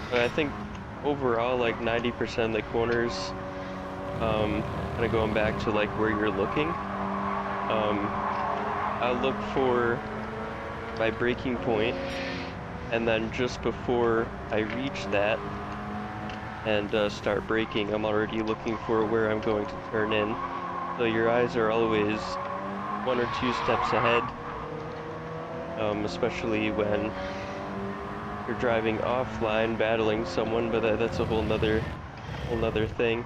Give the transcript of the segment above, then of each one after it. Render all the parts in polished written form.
But I think overall, like 90% of the corners, kind of going back to like where you're looking, I look for my braking point, and then just before I reach that and start braking, I'm already looking for where I'm going to turn in. So your eyes are always one or two steps ahead, especially when you're driving offline, battling someone, but that's a whole nother thing.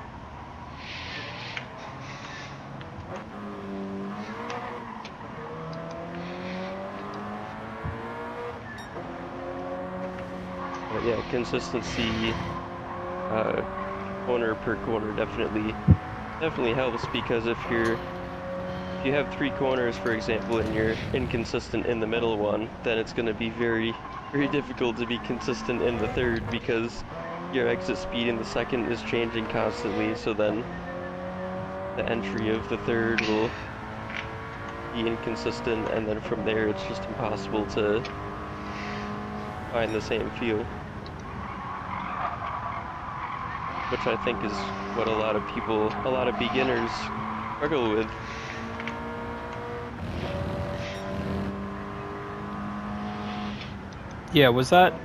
But yeah, consistency, uh, corner per corner definitely helps, because if you have three corners, for example, and you're inconsistent in the middle one, then it's going to be very difficult to be consistent in the third, because your exit speed in the second is changing constantly, so then the entry of the third will be inconsistent, and then from there it's just impossible to find the same feel. Which I think is what a lot of beginners struggle with. Yeah, was that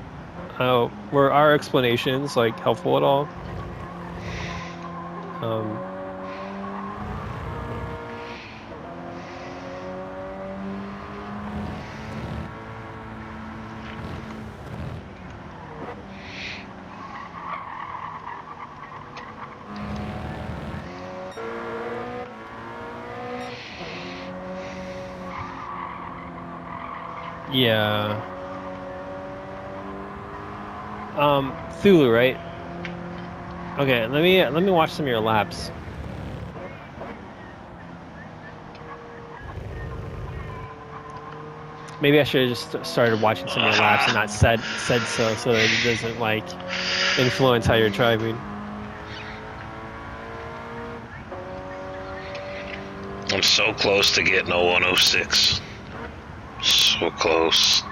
were our explanations like helpful at all? Um, yeah. Thulu, right? Okay, let me watch some of your laps. Maybe I should have just started watching some of your laps and not said so that it doesn't like influence how you're driving. I'm so close to getting a 106. So close.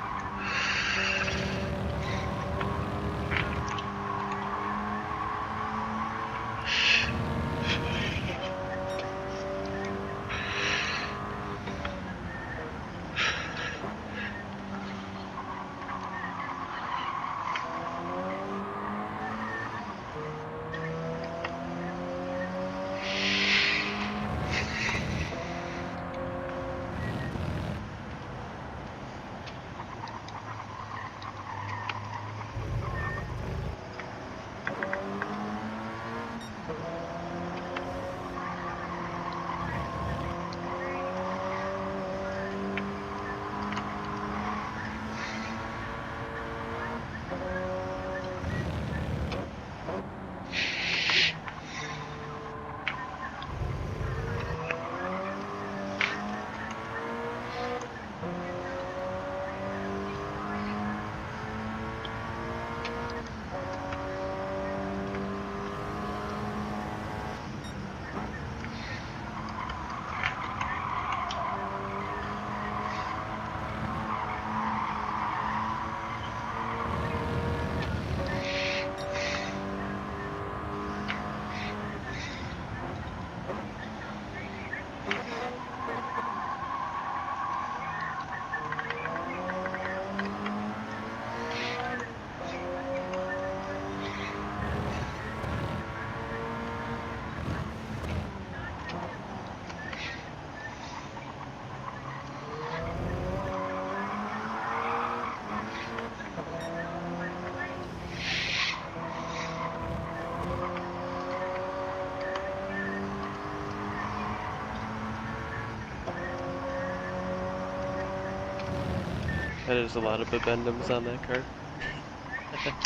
That is a lot of bibendums on that car.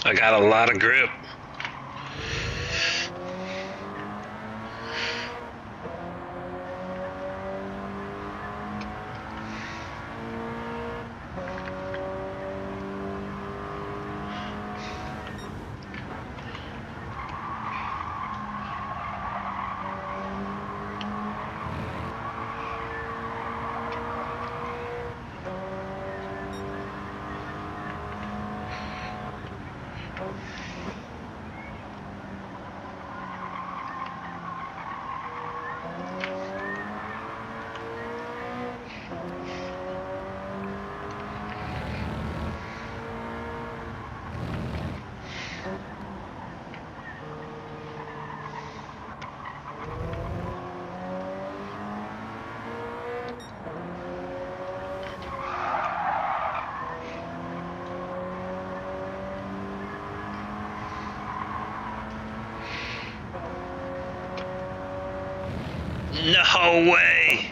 I got a lot of grip. No way!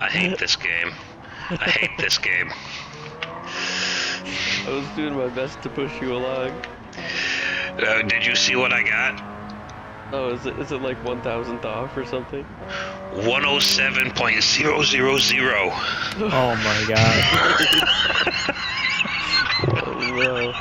I hate this game. I hate this game. I was doing my best to push you along. Did you see what I got? Oh, is it like 1,000th off or something? 107.000. Oh my god. Oh no.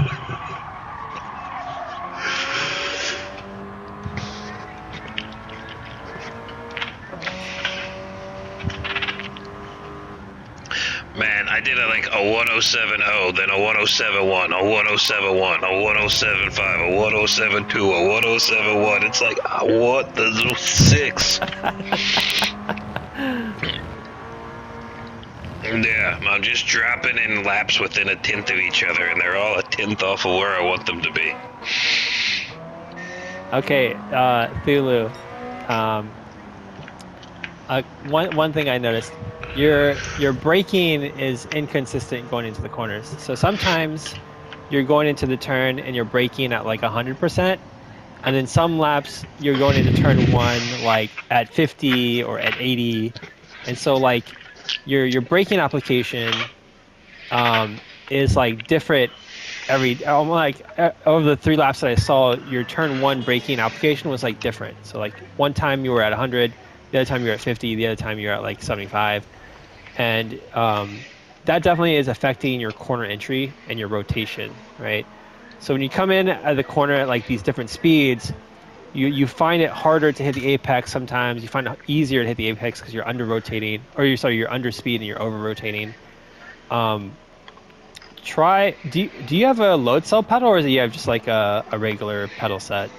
Man, I did like a 1070, then a 1071, a 1071, a 1075, a 1072, a 1071. It's like, I want the 6. Yeah, I'm just dropping in laps within a tenth of each other, and they're all a tenth off of where I want them to be. Okay, Thulu. One thing I noticed, your braking is inconsistent going into the corners. So sometimes you're going into the turn and you're braking at like 100%, and then some laps you're going into turn 1 like at 50 or at 80, and so like your braking application is like different over the 3 laps that I saw, your turn 1 braking application was like different. So like one time you were at 100, the other time you were at 50, the other time you're at like 75, and that definitely is affecting your corner entry and your rotation, right? So when you come in at the corner at like these different speeds, you find it harder to hit the apex sometimes. You find it easier to hit the apex because you're under rotating, or you're under speed and you're over rotating. Do you have a load cell pedal, or do you have just like a regular pedal set?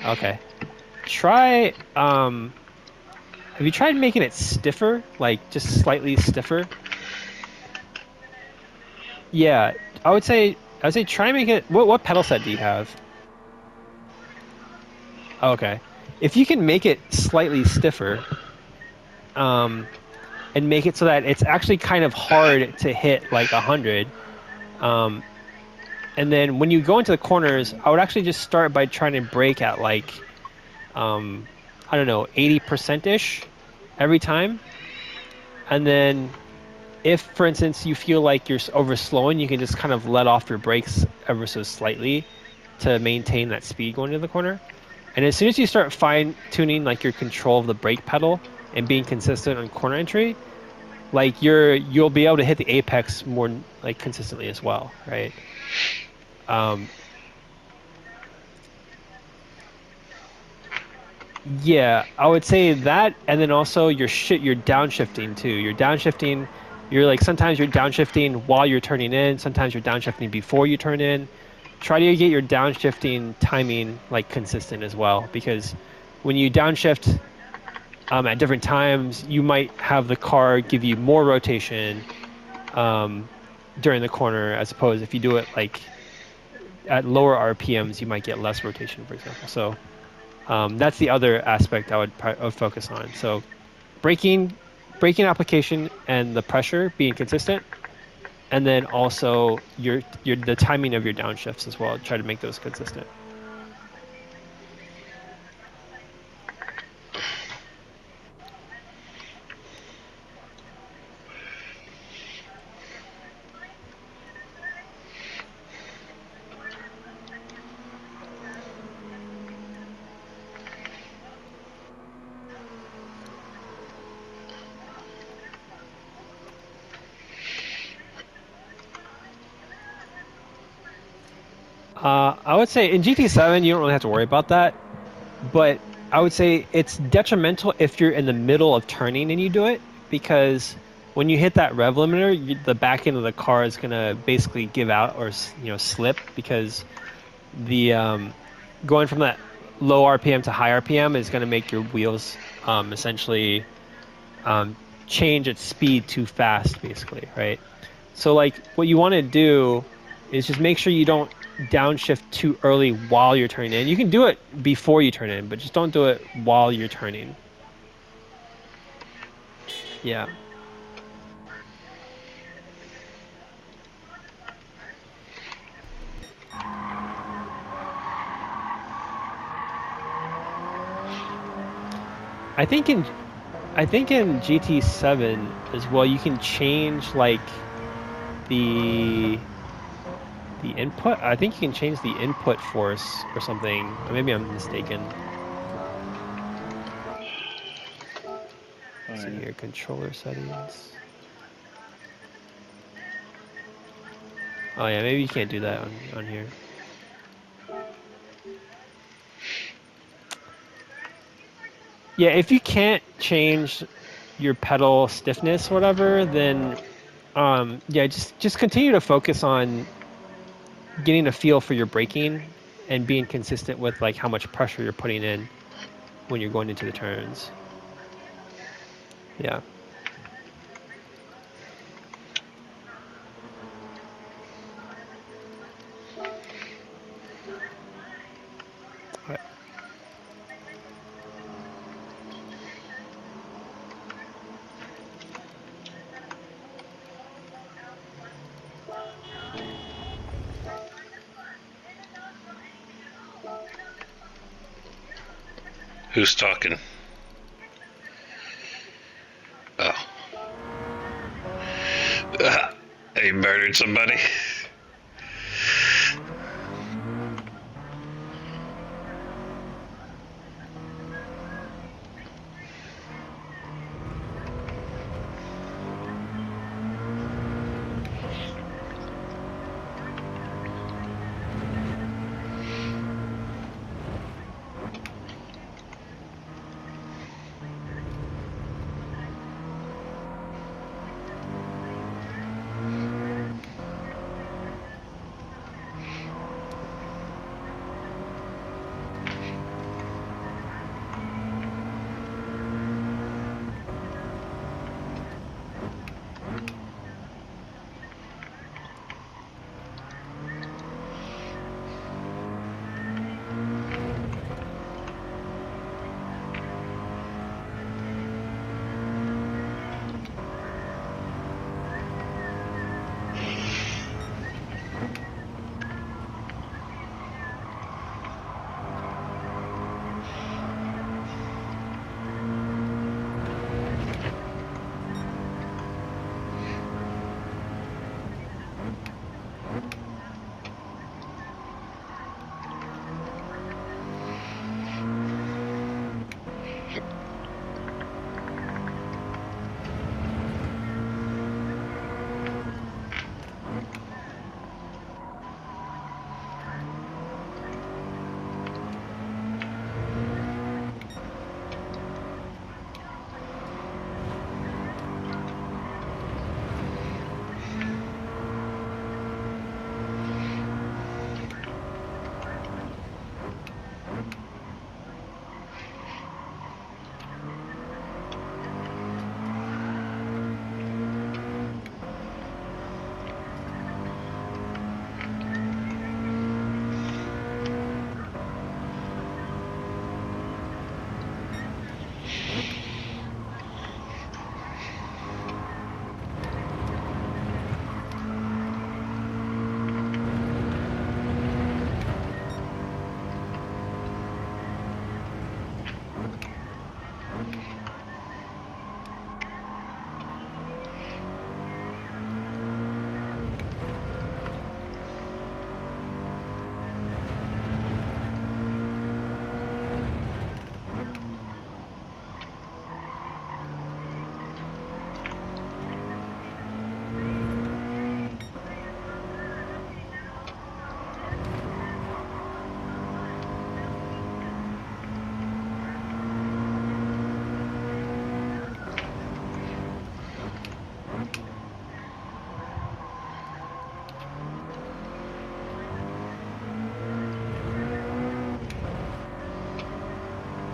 Okay. Try have you tried making it stiffer, like just slightly stiffer? Yeah, I would say try and make it. What pedal set do you have? Okay, if you can make it slightly stiffer, and make it so that it's actually kind of hard to hit like 100, and then when you go into the corners, I would actually just start by trying to brake at like, I don't know, 80% ish every time, and then if, for instance, you feel like you're over slowing, you can just kind of let off your brakes ever so slightly to maintain that speed going into the corner. And as soon as you start fine-tuning like your control of the brake pedal and being consistent on corner entry, like you'll be able to hit the apex more like consistently as well, right? Yeah, I would say that, and then also you're downshifting too. You're like sometimes you're downshifting while you're turning in, sometimes you're downshifting before you turn in. Try to get your downshifting timing like consistent as well, because when you downshift at different times, you might have the car give you more rotation during the corner, as opposed if you do it like at lower RPMs, you might get less rotation, for example. So that's the other aspect I would focus on. So braking application and the pressure being consistent, and then also the timing of your downshifts as well. Try to make those consistent. I would say in GT7 you don't really have to worry about that, but I would say it's detrimental if you're in the middle of turning and you do it, because when you hit that rev limiter, the back end of the car is gonna basically give out or slip, because the going from that low RPM to high RPM is gonna make your wheels essentially change its speed too fast, basically, right? So like what you want to do is just make sure you don't downshift too early while you're turning in. You can do it before you turn in, but just don't do it while you're turning. Yeah. I think in GT7 as well, you can change like the input. I think you can change the input force or something. Or maybe I'm mistaken. Oh, See yeah. here, controller settings. Oh yeah, maybe you can't do that on here. Yeah, if you can't change your pedal stiffness or whatever, then yeah, just continue to focus on getting a feel for your braking and being consistent with like how much pressure you're putting in when you're going into the turns. Yeah. Right. Who's talking? Oh. He murdered somebody?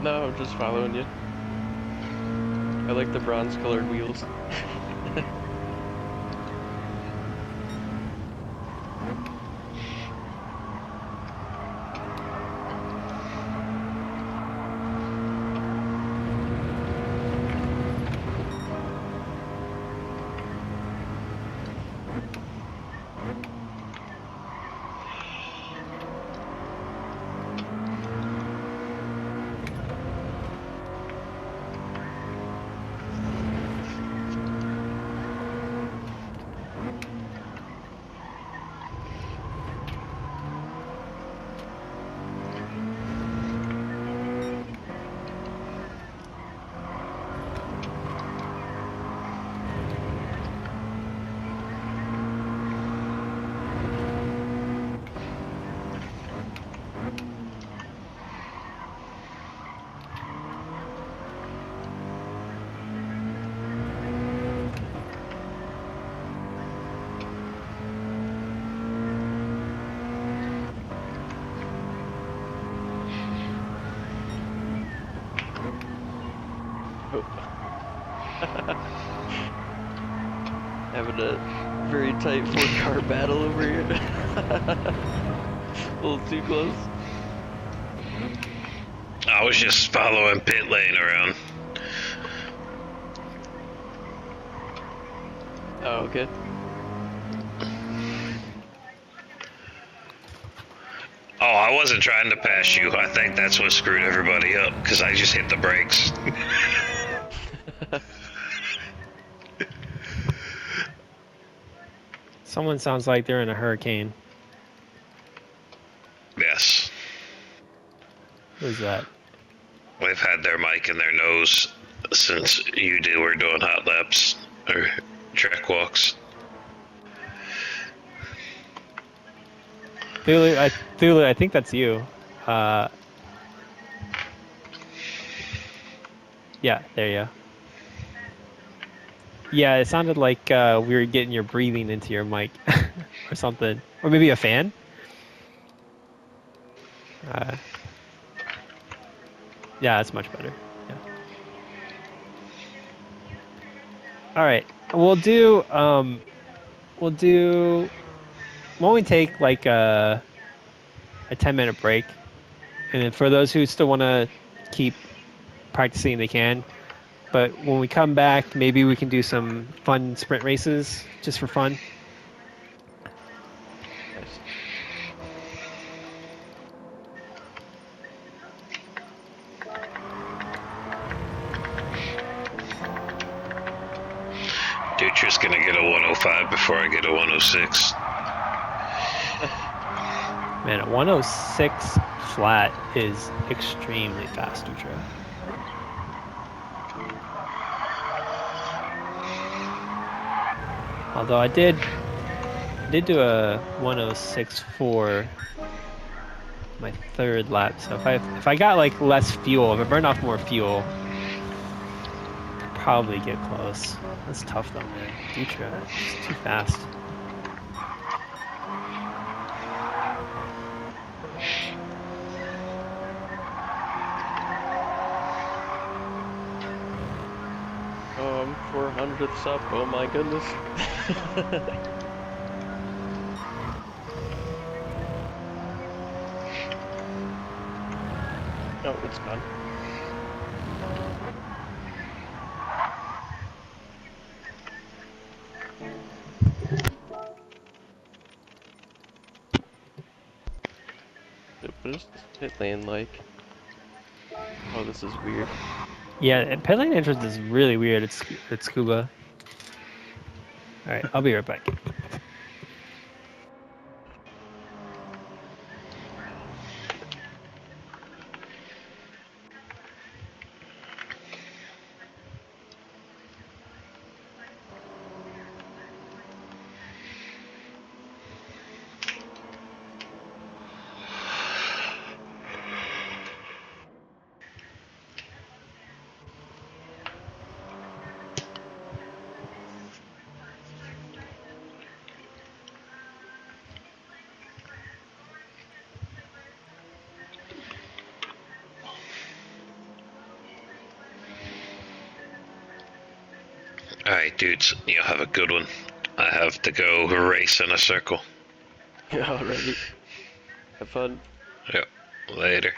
No, I'm just following you. I like the bronze colored wheels. in a very tight 4-car battle over here. A little too close. I was just following pit lane around. Oh, okay. Oh, I wasn't trying to pass you. I think that's what screwed everybody up, because I just hit the brakes. Someone sounds like they're in a hurricane. Yes. Who's that? They've had their mic in their nose since were doing hot laps or track walks. Thule, I think that's you. Yeah, there you go. Yeah, it sounded like we were getting your breathing into your mic or something. Or maybe a fan? Yeah, that's much better. Yeah. All right. We'll do why don't we take like a 10-minute break? And then for those who still want to keep practicing, they can. But when we come back, maybe we can do some fun sprint races just for fun. Nice. Dutra's gonna get a 105 before I get a 106. Man, a 106 flat is extremely fast, Dutra. Although I did do a 106 for my third lap, so if I got like less fuel, if I burned off more fuel, I'd probably get close. That's tough though, man. Dutra, it's too fast. Oh, I'm 400ths up. Oh my goodness. Oh, it's gone. What is this pit lane like? Oh, this is weird. Yeah, pit lane entrance is really weird. It's scuba. All right, I'll be right back. Alright, dudes, you'll have a good one. I have to go race in a circle. Alrighty. Have fun. Yep, later.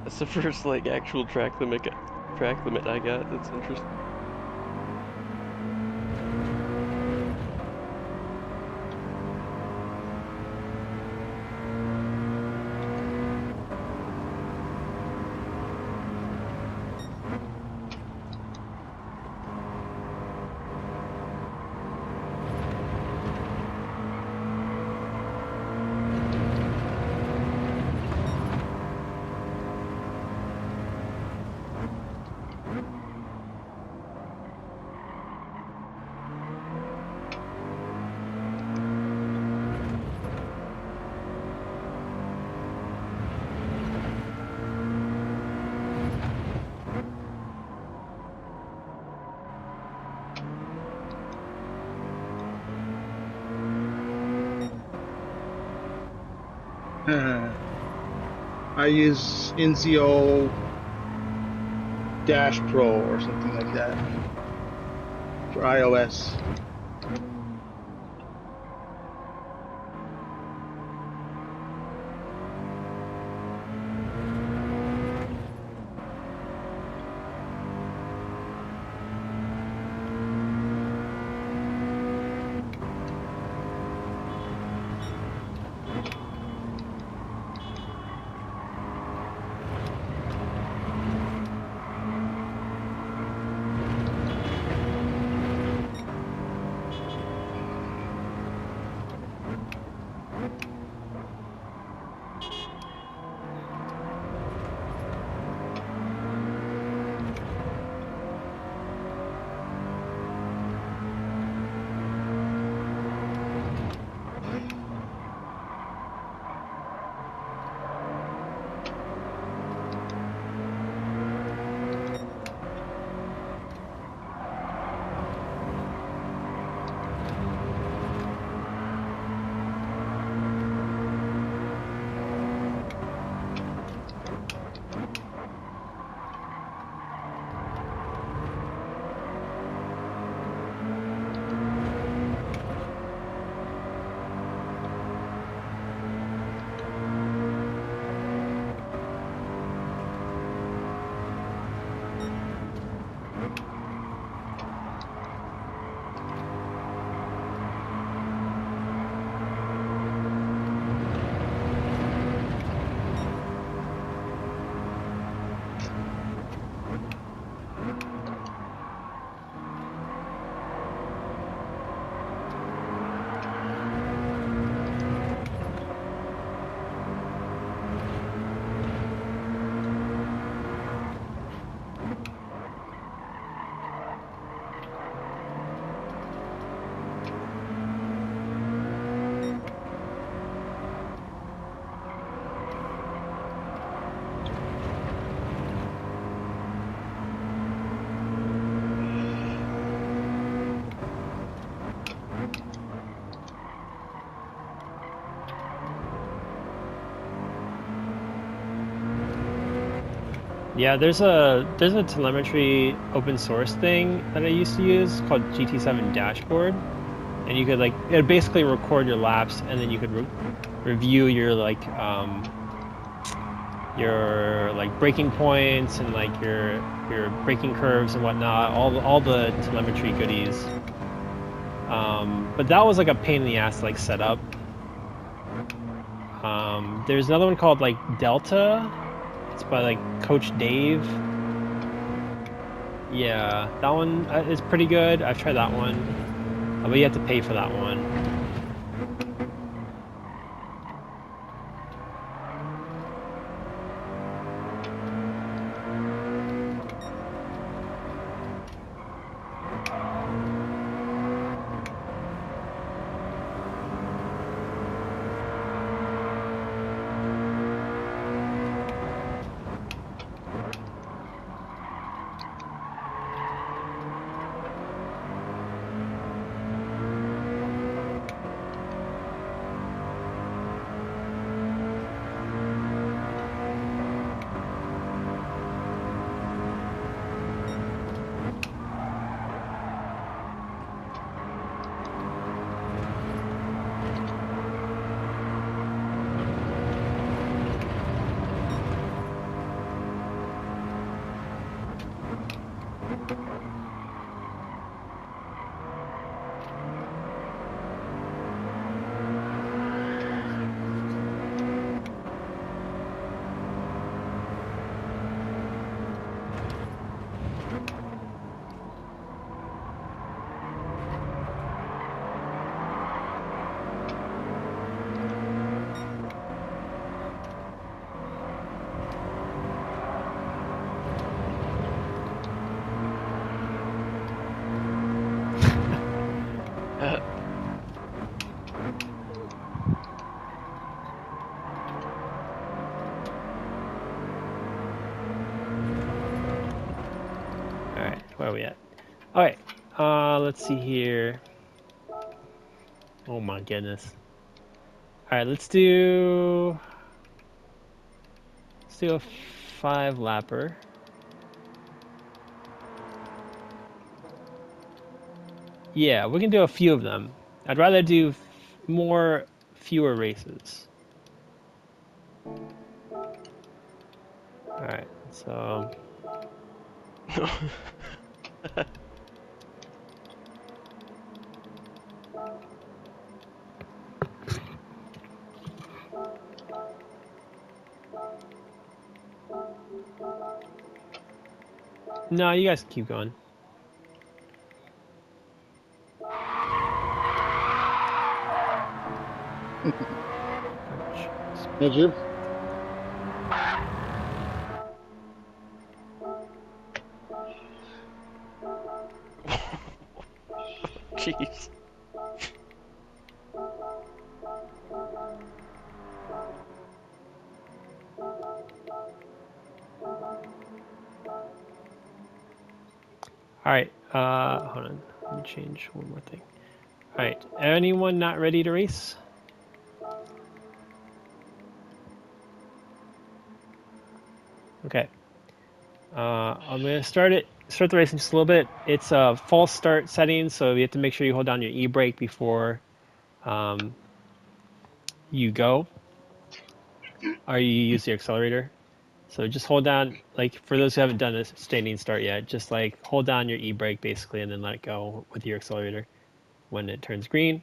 That's the first like actual track limit I got. That's interesting. I use NCO Dash Pro or something like that for iOS. Yeah, there's a telemetry open source thing that I used to use called GT7 Dashboard, and you could like it basically record your laps, and then you could review your braking points and like your braking curves and whatnot, all the telemetry goodies. But that was like a pain in the ass to like set up. There's another one called like Delta. It's by like Coach Dave. Yeah, that one is pretty good. I've tried that one, but you have to pay for that one. are we at? All right. Let's see here. Oh my goodness. All right, let's do a 5-lapper. Yeah, we can do a few of them. I'd rather do fewer races. All right, so no, you guys can keep going. Did you? Jeez. All right, hold on. Let me change one more thing. All right, anyone not ready to race? Okay. I'm gonna start the racing just a little bit. It's a false start setting, so you have to make sure you hold down your e-brake before you go, or you use the accelerator. So just hold down, like for those who haven't done a standing start yet, just like hold down your e-brake basically, and then let it go with your accelerator when it turns green.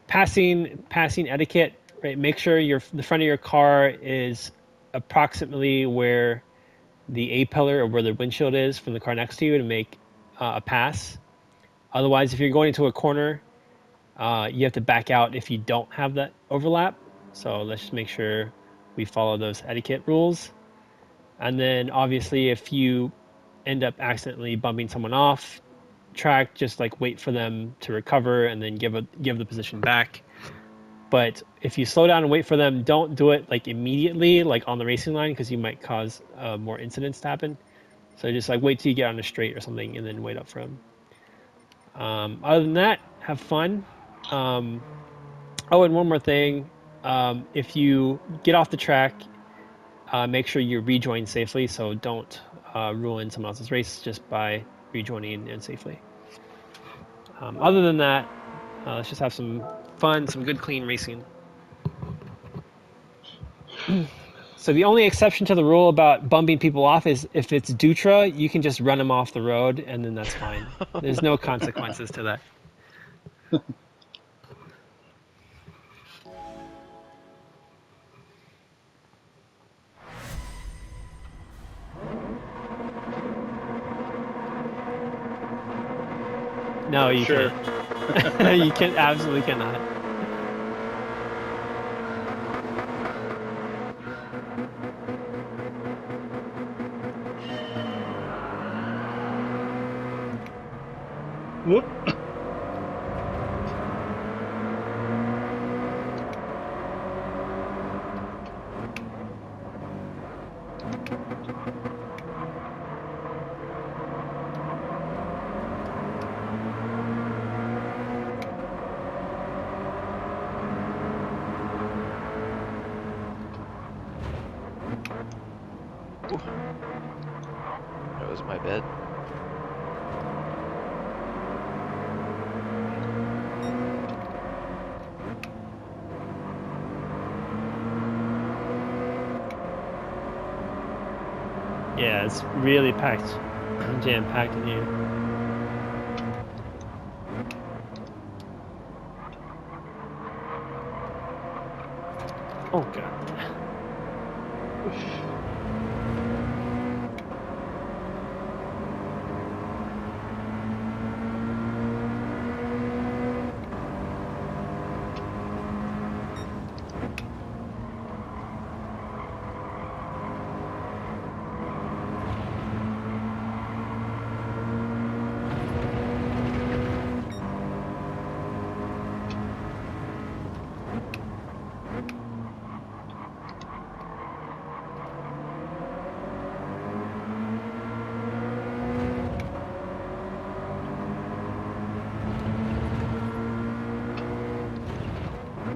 Passing etiquette, right? Make sure the front of your car is approximately where the A pillar or where the windshield is from the car next to you to make a pass. Otherwise, if you're going into a corner, you have to back out if you don't have that overlap. So let's just make sure we follow those etiquette rules. And then obviously, if you end up accidentally bumping someone off track, just like wait for them to recover and then give the position back. But if you slow down and wait for them, don't do it like immediately, like on the racing line, because you might cause more incidents to happen. So just like wait till you get on the straight or something, and then wait up for them. Other than that, have fun. Oh, and one more thing: if you get off the track, make sure you rejoin safely. So don't ruin someone else's race just by rejoining in safely. Other than that, let's just have some fun, some good, clean racing. So the only exception to the rule about bumping people off is if it's Dutra, you can just run them off the road, and then that's fine. There's no consequences to that. No, you Sure. can't. You can absolutely cannot. Whoop. That was my bad. Yeah, it's really packed, jam-packed in here. Oh god.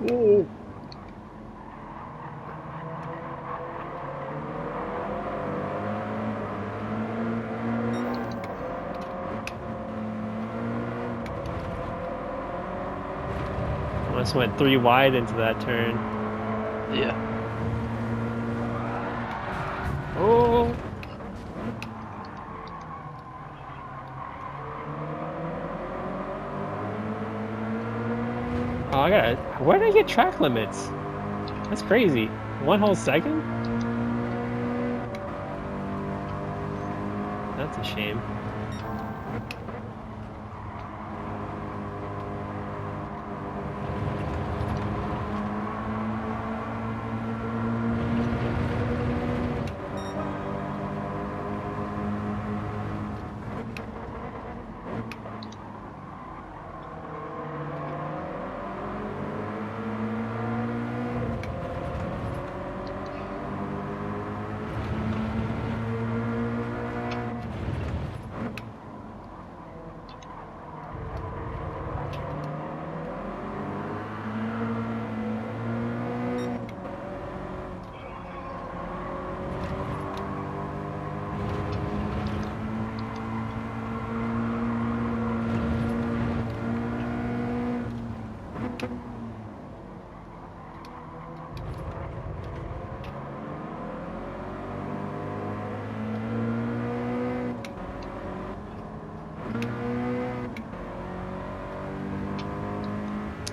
Whoa. Almost went 3 wide into that turn. Yeah. Oh. Oh, I gotta. Where did I get track limits? That's crazy. 1 whole second? That's a shame.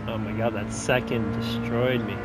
Oh my god, that second destroyed me.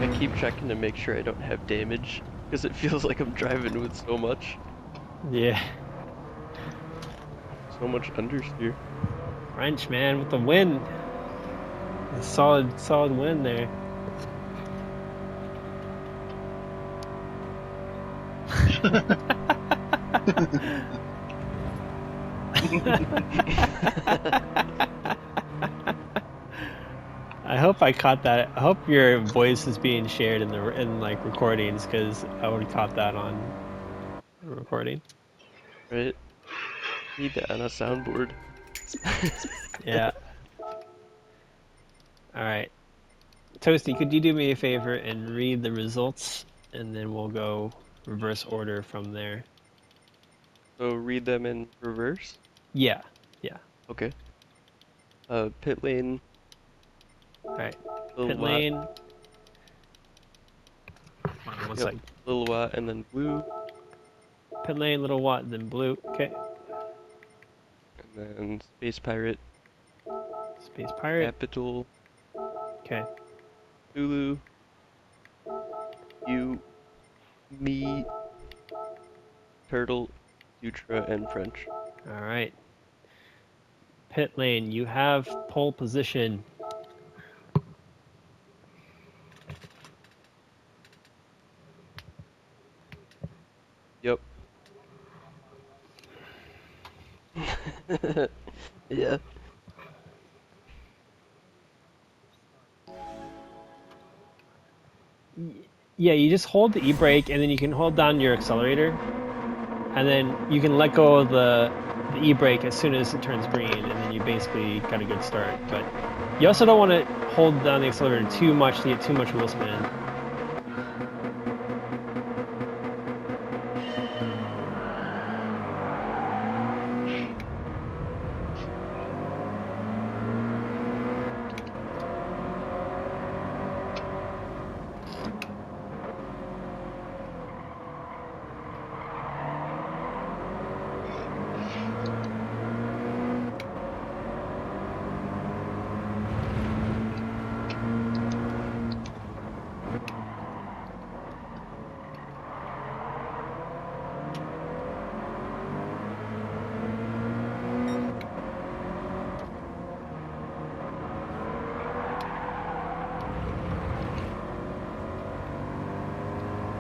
I keep checking to make sure I don't have damage, because it feels like I'm driving with so much Yeah. understeer. French, man, with the win. A solid win there. I hope I caught that. I hope your voice is being shared in like recordings, because I would have caught that on recording. Right? Need that on a soundboard. Yeah. All right. Toasty, could you do me a favor and read the results and then we'll go reverse order from there. So read them in reverse. Yeah, yeah. Okay. Pit lane. All right. Lil Pit Watt, lane. Hold on one Yep. sec. Lil Watt, and then blue, Pit lane, little Watt, then blue. Okay. and then Space Pirate, Space pirate. Capital, Okay. Zulu, you, me, Turtle, Sutra, and French. All right. Pit lane, you have pole position. Yep. Yeah. Yeah, you just hold the e-brake and then you can hold down your accelerator, and then you can let go of the e-brake as soon as it turns green, and then you basically got a good start. But you also don't want to hold down the accelerator too much to get too much wheel spin.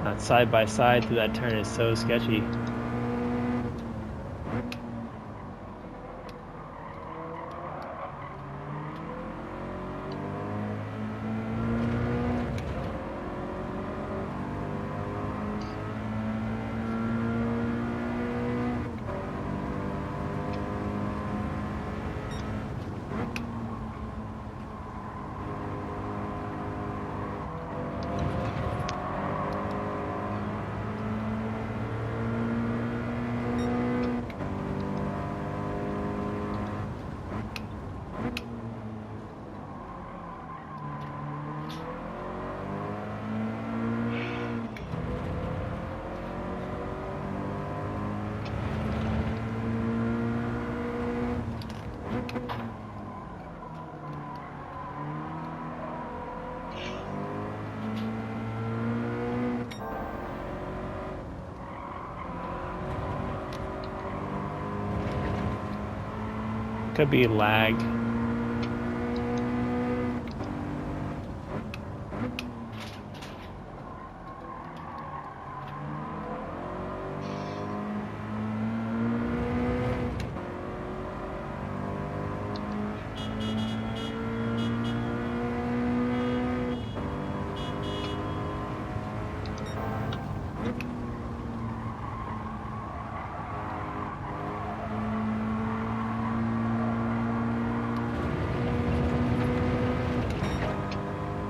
That side by side through that turn is so sketchy. Could be lag.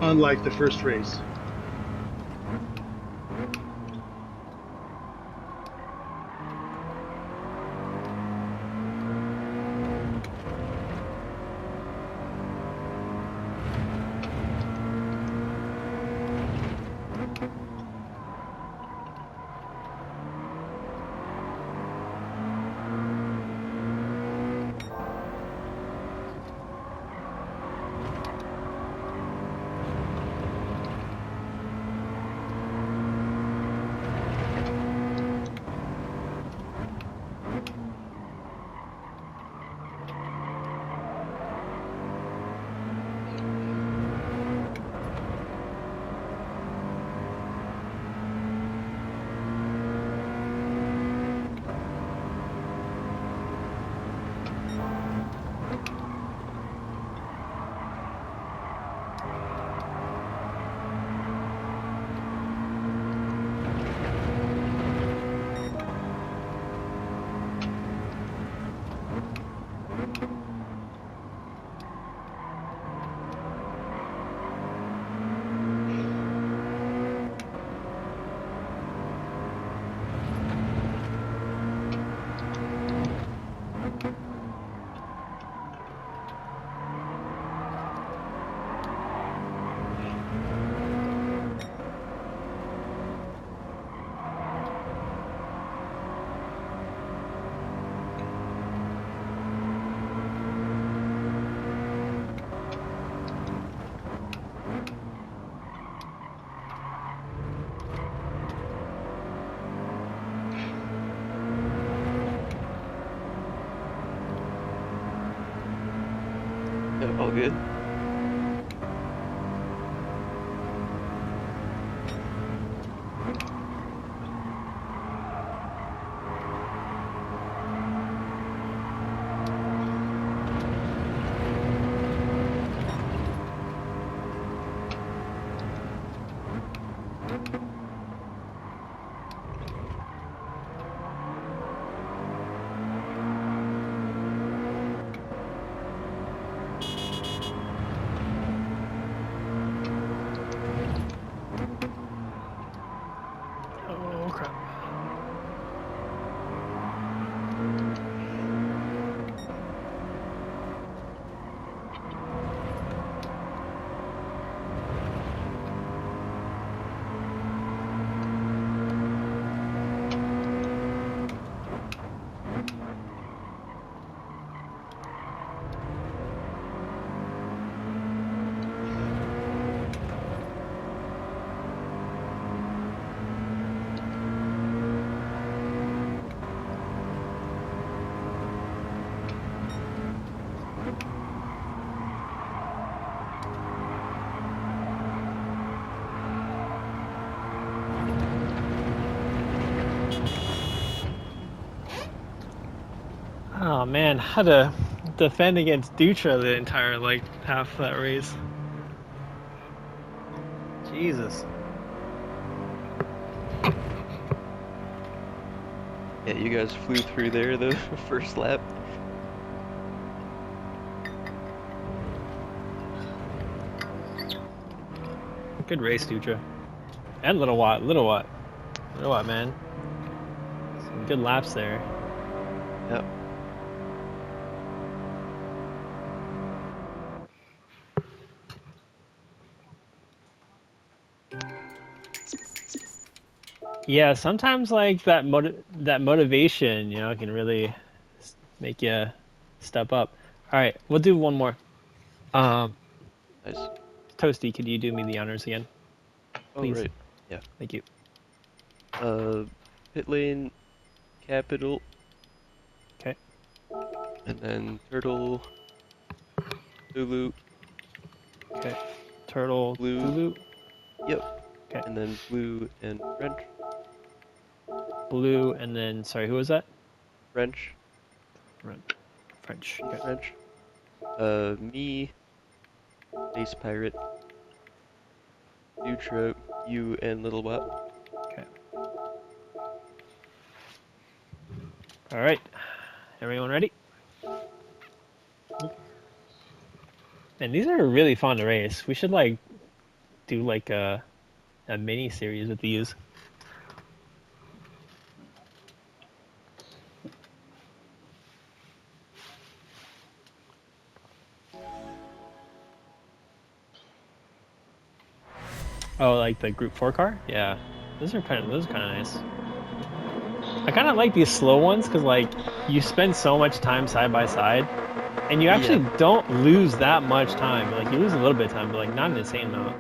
Unlike the first race. All good. Oh crap. Oh man, had to defend against Dutra the entire like half that race. Jesus. Yeah, you guys flew through there the first lap. Good race, Dutra. And Little Watt, man. Some good laps there. Yep. Yeah, sometimes like that motivation, can really make you step up. All right, we'll do one more. Um, Nice. Toasty, could you do me the honors again? Oh, Please. right. Yeah. Thank you. Pit lane, capital, Okay. and then turtle, Zulu, Okay. Turtle, Blue. Zulu, yep. Okay. And then blue and French. blue, and then sorry, who was that? French. French. Okay. French. Me, Space Pirate, Dutra, you, and Little Watt. Okay. All right. Everyone ready? And these are really fun to race. We should like do like a mini series with these. Oh, like the Group 4 car? Yeah. Those are kind of nice. I kind of like these slow ones because like you spend so much time side by side, and you actually don't lose that much time. Like you lose a little bit of time, but like not an insane amount.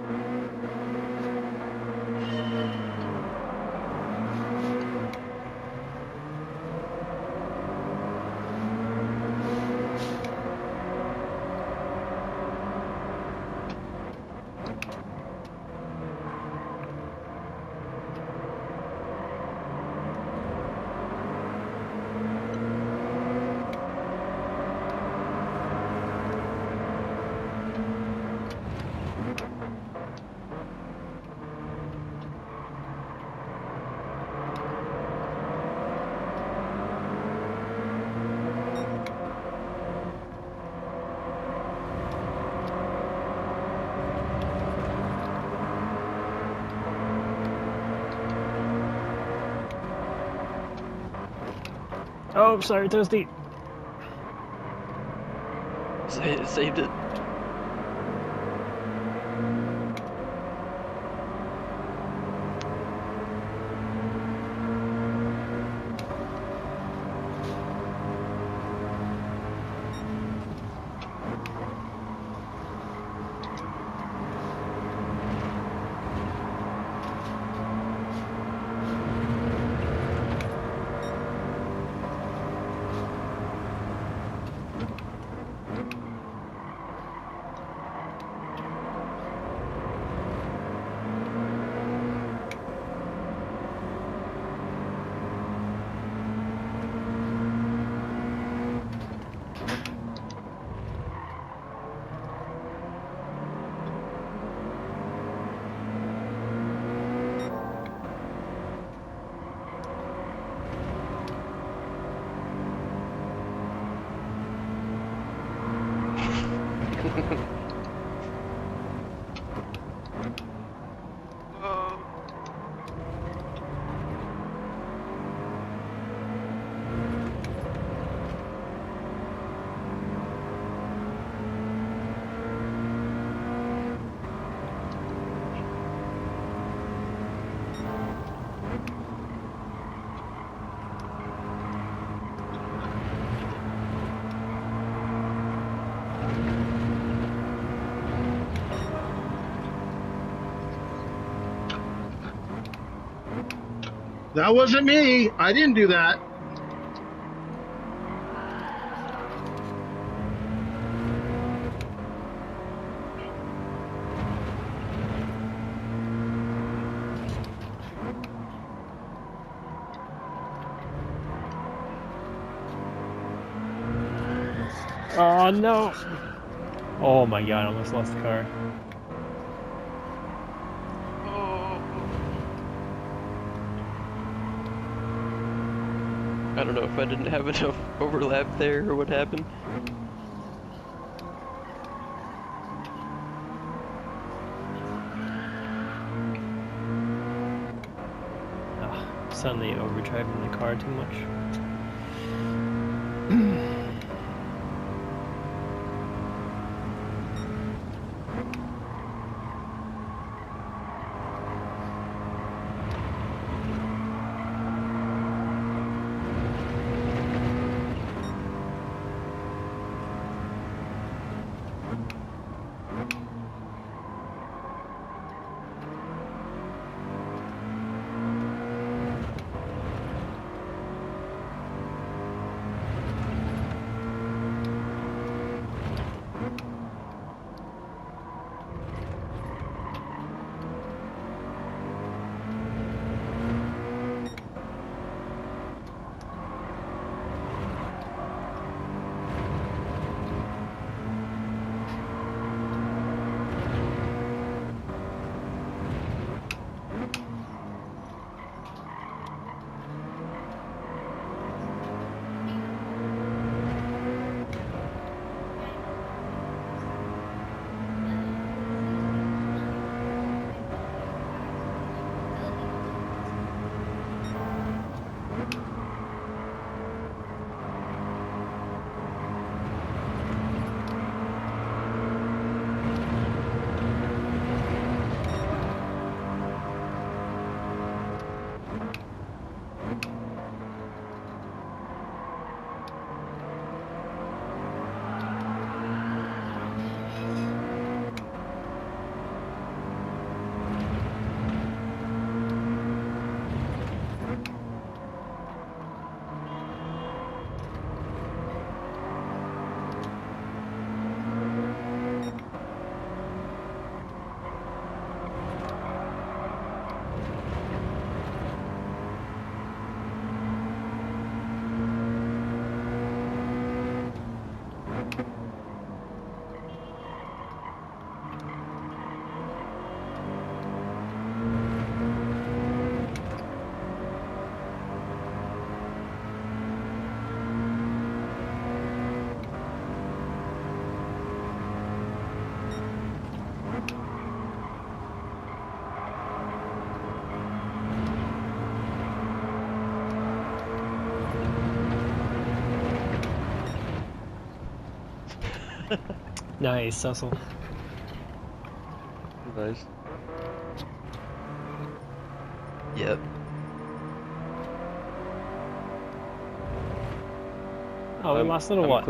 Oh, sorry, Toasty. Saved it. That wasn't me. I didn't do that. Oh no! Oh my god, I almost lost the car. I don't know if I didn't have enough overlap there or what happened. Suddenly overdriving the car too much. Nice, Cecil. Nice. Yep. Oh, we lost little what?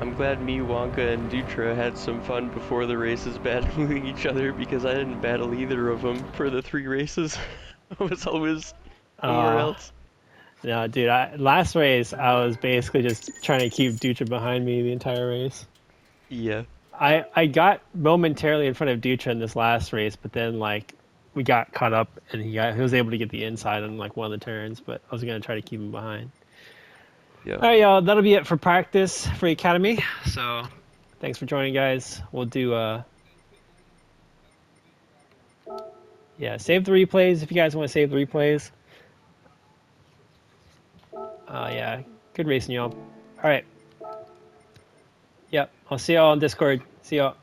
I'm glad me, Wonka, and Dutra had some fun before the races battling each other because I didn't battle either of them for the 3 races. I was always somewhere else. No, dude, last race, I was basically just trying to keep Dutra behind me the entire race. Yeah. I got momentarily in front of Dutra in this last race, but then, like, we got caught up, and he was able to get the inside on, like, one of the turns, but I was going to try to keep him behind. Yeah. All right, y'all, that'll be it for practice for the Academy. So, thanks for joining, guys. We'll do, save the replays if you guys want to save the replays. Yeah, good racing, y'all. All right. Yep, I'll see y'all on Discord. See y'all.